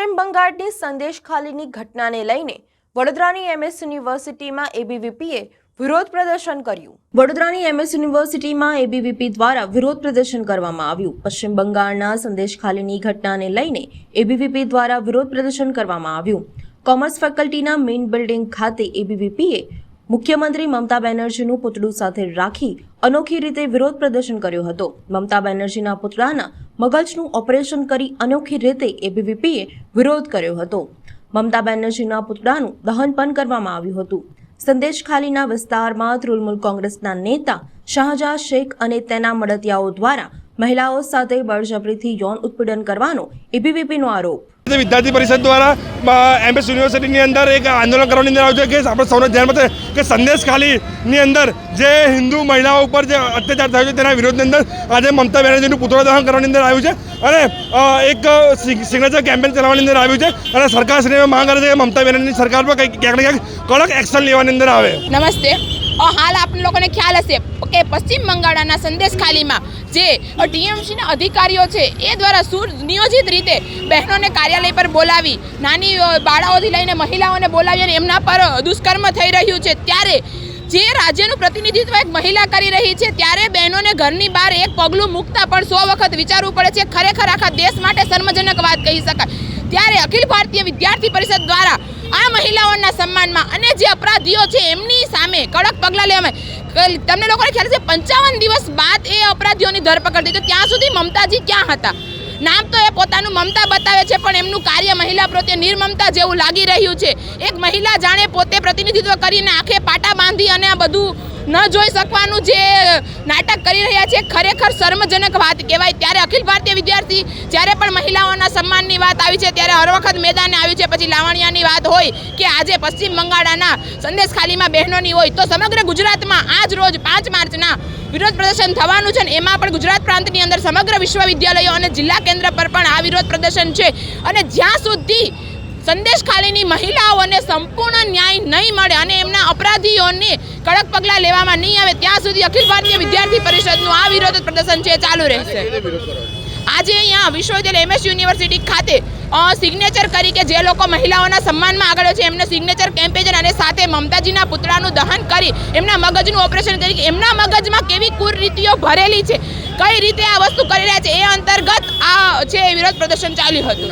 પશ્ચિમ બંગાળની સંદેશ ખાલીની ઘટનાને લઈને વડોદરાની એમએસ યુનિવર્સિટીમાં એબીવીપીએ વિરોધ પ્રદર્શન કર્યું। વડોદરાની એમએસ યુનિવર્સિટીમાં એબીવીપી દ્વારા વિરોધ પ્રદર્શન કરવામાં આવ્યું। પશ્ચિમ બંગાળના સંદેશ ખાલીની ઘટનાને લઈને એબીવીપી દ્વારા વિરોધ પ્રદર્શન કરવામાં આવ્યું। કોમર્સ ફેકલ્ટીના મેઇન બિલ્ડિંગ ખાતે એબીવીપીએ મુખ્યમંત્રી મમતા બેનર્જીનું પુતળું સાથે રાખી અનોખી રીતે વિરોધ પ્રદર્શન કર્યો હતો। મમતા બેનર્જીના પુતળાના મગજનું ઓપરેશન કરી અનોખી રીતે એબીવીપીએ વિરોધ કર્યો હતો। મમતા બેનર્જીના પુતળાનું દહન પણ કરવામાં આવ્યું હતું। સંદેશ ખાલીના વિસ્તારમાં તૃણમૂલ કોંગ્રેસના નેતા શાહજહાં શેખ અને તેના મળતિયાઓ દ્વારા મહિલાઓ સાથે બળજબરીથી યૌન ઉત્પીડન કરવાનો એબીવીપીનો આરોપ। વિદ્યાર્થી પરિષદ દ્વારા એમએસ યુનિવર્સિટીની અંદર એક આંદોલન કરવાની અંદર આવ્યું છે કે આપણે સૌને ધ્યાનમાં છે કે સંદેશ ખાલીની અંદર જે હિન્દુ મહિલાઓ ઉપર જે અત્યાચાર થયો છે તેના વિરોધની અંદર આજે મમતા બેનર્જીનું પુતળા દહન કરવાની અંદર આવ્યું છે અને એક સિગ્નેચર કેમ્પેન ચલાવવાની અંદર આવ્યું છે અને સરકારશ્રીને માંગ કરે છે કે મમતા બેનર્જીની સરકાર પર ક્યાંક ને ક્યાંક કડક એક્શન લેવાની અંદર આવે। નમસ્તે। હાલ આપણે લોકોને ખ્યાલ હશે કે પશ્ચિમ બંગાળના સંદેશ ખાલીમાં જે ટીએમસીના અધિકારીઓ છે એ દ્વારા સુનિયોજિત રીતે બહેનોને કાર્યાલય પર બોલાવી નાની બાળાઓથી લઈને મહિલાઓને બોલાવી અને એમના પર દુષ્કર્મ થઈ રહ્યું છે, ત્યારે જે રાજ્યનું પ્રતિનિધિત્વ એક મહિલા કરી રહી છે ત્યારે બહેનોને ઘરની બહાર એક પગલું મૂકતા પણ 100 વખત વિચારવું પડે છે। ખરેખર આખા દેશ માટે શર્મજનક વાત કહી શકાય। ત્યારે અખિલ ભારતીય વિદ્યાર્થી પરિષદ દ્વારા આ મહિલાઓના સન્માનમાં અને જે અપરાધીઓ છે એમની સામે કડક પગલાં લેવામાં તમને લોકોને ખ્યાલ છે 55 દિવસ બાદ એ અપરાધીઓની ધરપકડ થઈ, તો ત્યાં સુધી મમતાજી ક્યાં હતા? નામ તો એ પોતાનું મમતા બતાવે છે પણ એમનું કાર્ય મહિલા પ્રત્યે નિર્મમતા જેવું લાગી રહ્યું છે। એક મહિલા જાણે પોતે પ્રતિનિધિત્વ કરીને આંખે પાટા બાંધી અને આ બધું ન જોઈ શકવાનું જે નાટક કરી રહ્યા છે, ખરેખર શર્મજનક વાત કહેવાય। ત્યારે અખિલ ભારતીય વિદ્યાર્થી જ્યારે પણ મહિલાઓના સન્માનની વાત આવી છે ત્યારે હર વખત મેદાને આવી છે। પછી લાવણ્યની વાત હોય કે આજે પશ્ચિમ બંગાળના સંદેશ ખાલીમાં બહેનોની હોય, તો સમગ્ર ગુજરાતમાં આજ રોજ 5 માર્ચના વિરોધ પ્રદર્શન થવાનું છે અને એમાં પણ ગુજરાત પ્રાંતની અંદર સમગ્ર વિશ્વવિદ્યાલયો અને જિલ્લા કેન્દ્ર પર પણ આ વિરોધ પ્રદર્શન છે। અને જ્યાં સુધી સંદેશ ખાલીની મહિલાઓને સંપૂર્ણ ન્યાય નહીં મળે અને એમના અપરાધીઓને કડક પગલાં લેવામાં નહીં આવે ત્યાં સુધી અખિલ ભારતીય વિદ્યાર્થી પરિષદનું આ વિરોધ પ્રદર્શન છે ચાલુ રહેશે। આજે અહીંયા વિશ્વવિદ્યાલય એમએસ યુનિવર્સિટી ખાતે સિગ્નેચર કરી કે જે લોકો મહિલાઓના સન્માનમાં આગળ છે એમને સિગ્નેચર કેમ્પેન અને સાથે મમતાજીના પુતળાનું દહન કરી એમના મગજનું ઓપરેશન કરી એમના મગજમાં કેવી કુરીતિઓ ભરેલી છે, કઈ રીતે આ વસ્તુ કરી રહ્યા છે એ અંતર્ગત આ છે વિરોધ પ્રદર્શન ચાલ્યું હતું।